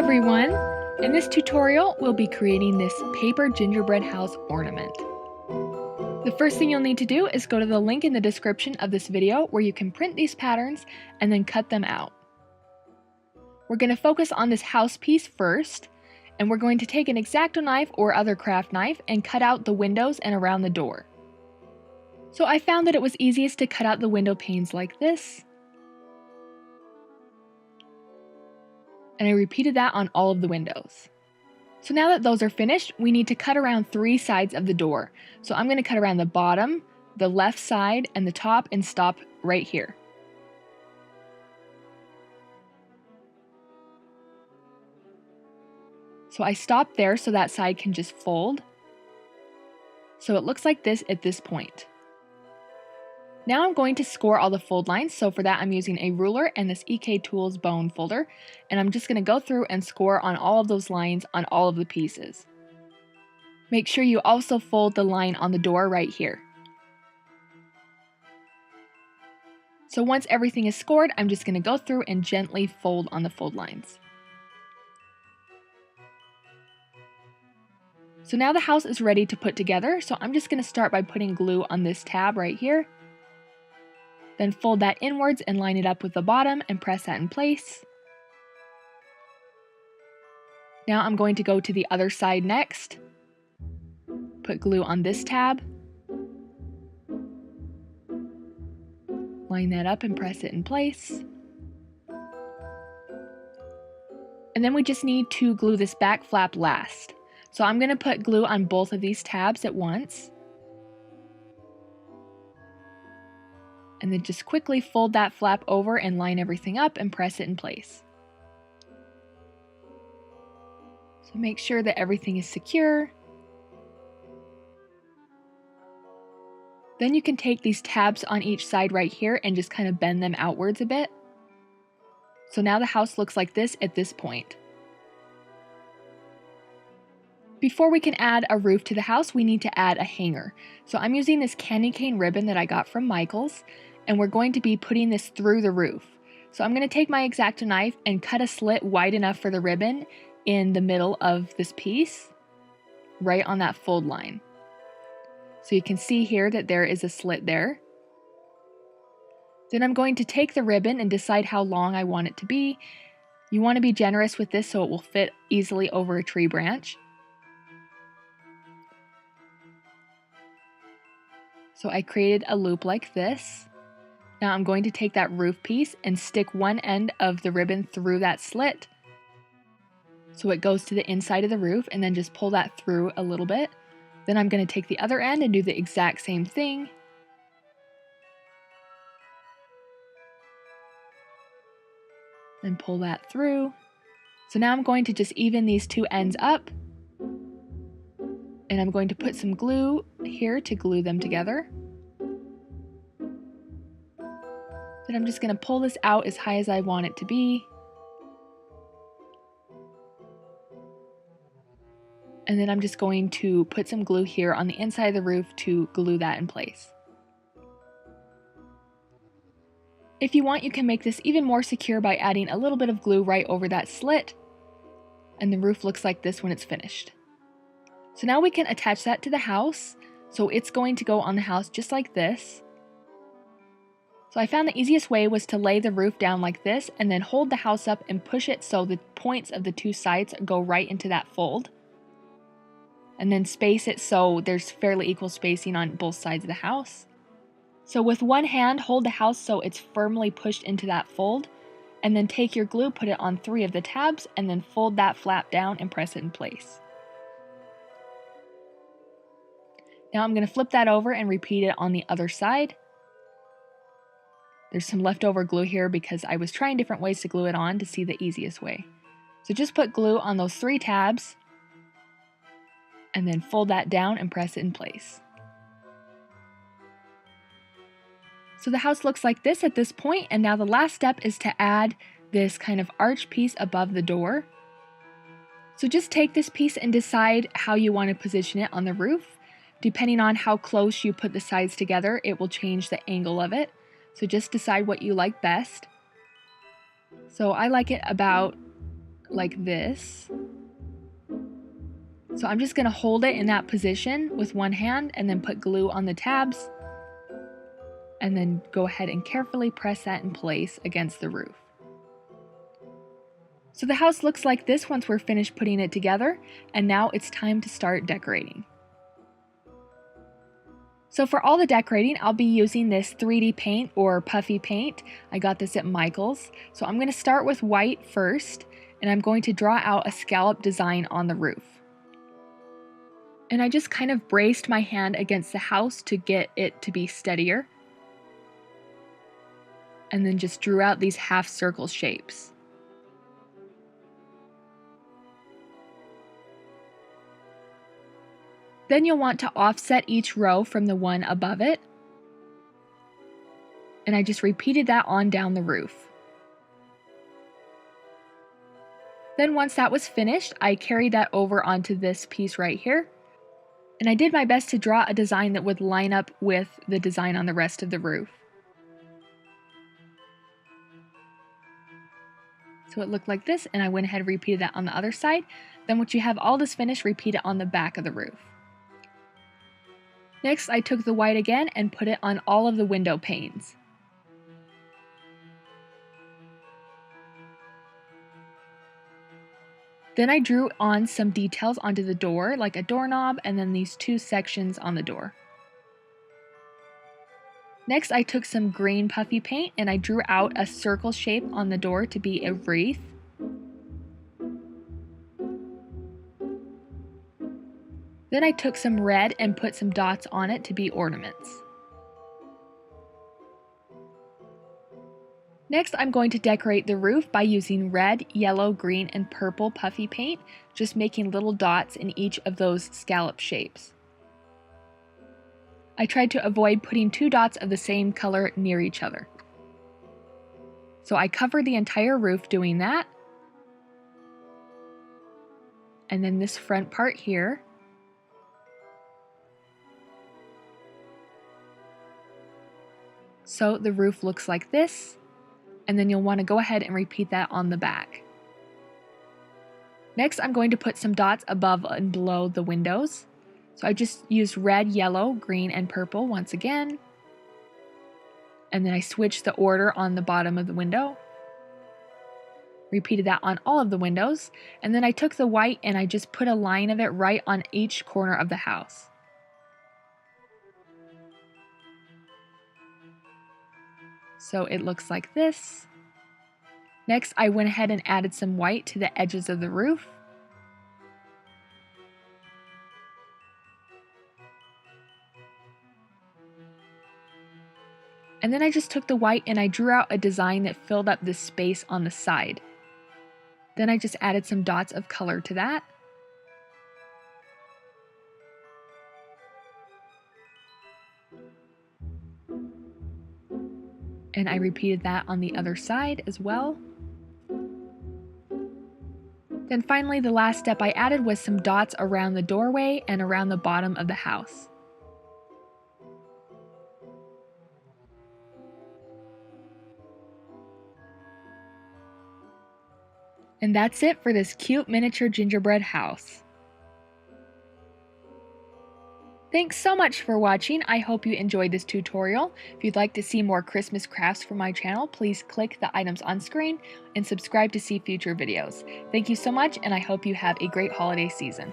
everyone! In this tutorial, we'll be creating this paper gingerbread house ornament. The first thing you'll need to do is go to the link in the description of this video where you can print these patterns and then cut them out. We're going to focus on this house piece first, and we're going to take an X-Acto knife or other craft knife and cut out the windows and around the door. So I found that it was easiest to cut out the window panes like this. And I repeated that on all of the windows. So now that those are finished, we need to cut around 3 sides of the door. So I'm going to cut around the bottom, the left side, and the top and stop right here. So I stopped there so that side can just fold. So it looks like this at this point. Now I'm going to score all the fold lines, so for that I'm using a ruler and this EK Tools bone folder, and I'm just going to go through and score on all of those lines on all of the pieces. Make sure you also fold the line on the door right here. So once everything is scored, I'm just going to go through and gently fold on the fold lines. So now the house is ready to put together, so I'm just going to start by putting glue on this tab right here. Then fold that inwards and line it up with the bottom and press that in place. Now I'm going to go to the other side next. Put glue on this tab. Line that up and press it in place. And then we just need to glue this back flap last. So I'm going to put glue on both of these tabs at once. And then just quickly fold that flap over and line everything up and press it in place. So make sure that everything is secure. Then you can take these tabs on each side right here and just kind of bend them outwards a bit. So now the house looks like this at this point. Before we can add a roof to the house, we need to add a hanger. So I'm using this candy cane ribbon that I got from Michael's, and we're going to be putting this through the roof. So I'm going to take my X-Acto knife and cut a slit wide enough for the ribbon in the middle of this piece, right on that fold line. So you can see here that there is a slit there. Then I'm going to take the ribbon and decide how long I want it to be. You want to be generous with this so it will fit easily over a tree branch. So I created a loop like this. Now I'm going to take that roof piece and stick one end of the ribbon through that slit so it goes to the inside of the roof, and then just pull that through a little bit. Then I'm going to take the other end and do the exact same thing. And pull that through. So now I'm going to just even these two ends up. And I'm going to put some glue here to glue them together. Then I'm just going to pull this out as high as I want it to be. And then I'm just going to put some glue here on the inside of the roof to glue that in place. If you want, you can make this even more secure by adding a little bit of glue right over that slit. And the roof looks like this when it's finished. So now we can attach that to the house. So it's going to go on the house just like this. So I found the easiest way was to lay the roof down like this and then hold the house up and push it so the points of the two sides go right into that fold. And then space it so there's fairly equal spacing on both sides of the house. So with one hand, hold the house so it's firmly pushed into that fold. And then take your glue, put it on 3 of the tabs, and then fold that flap down and press it in place. Now I'm going to flip that over and repeat it on the other side. There's some leftover glue here because I was trying different ways to glue it on to see the easiest way. So just put glue on those 3 tabs and then fold that down and press it in place. So the house looks like this at this point, and now the last step is to add this kind of arch piece above the door. So just take this piece and decide how you want to position it on the roof. Depending on how close you put the sides together, it will change the angle of it. So just decide what you like best. So I like it about like this. So I'm just going to hold it in that position with one hand and then put glue on the tabs. And then go ahead and carefully press that in place against the roof. So the house looks like this once we're finished putting it together, and now it's time to start decorating. So for all the decorating, I'll be using this 3D paint or puffy paint. I got this at Michael's. So I'm going to start with white first, and I'm going to draw out a scallop design on the roof. And I just kind of braced my hand against the house to get it to be steadier. And then just drew out these half circle shapes. Then you'll want to offset each row from the one above it. And I just repeated that on down the roof. Then once that was finished, I carried that over onto this piece right here. And I did my best to draw a design that would line up with the design on the rest of the roof. So it looked like this, and I went ahead and repeated that on the other side. Then once you have all this finished, repeat it on the back of the roof. Next, I took the white again and put it on all of the window panes. Then I drew on some details onto the door, like a doorknob, and then these two sections on the door. Next, I took some green puffy paint and I drew out a circle shape on the door to be a wreath. Then I took some red and put some dots on it to be ornaments. Next, I'm going to decorate the roof by using red, yellow, green, and purple puffy paint, just making little dots in each of those scallop shapes. I tried to avoid putting two dots of the same color near each other. So I covered the entire roof doing that. And then this front part here. So the roof looks like this. And then you'll want to go ahead and repeat that on the back. Next, I'm going to put some dots above and below the windows. So I just used red, yellow, green, and purple once again. And then I switched the order on the bottom of the window. Repeated that on all of the windows. And then I took the white and I just put a line of it right on each corner of the house. So it looks like this. Next, I went ahead and added some white to the edges of the roof. And then I just took the white and I drew out a design that filled up this space on the side. Then I just added some dots of color to that. And I repeated that on the other side as well. Then finally, the last step I added was some dots around the doorway and around the bottom of the house. And that's it for this cute miniature gingerbread house. Thanks so much for watching. I hope you enjoyed this tutorial. If you'd like to see more Christmas crafts from my channel, please click the items on screen and subscribe to see future videos. Thank you so much, and I hope you have a great holiday season.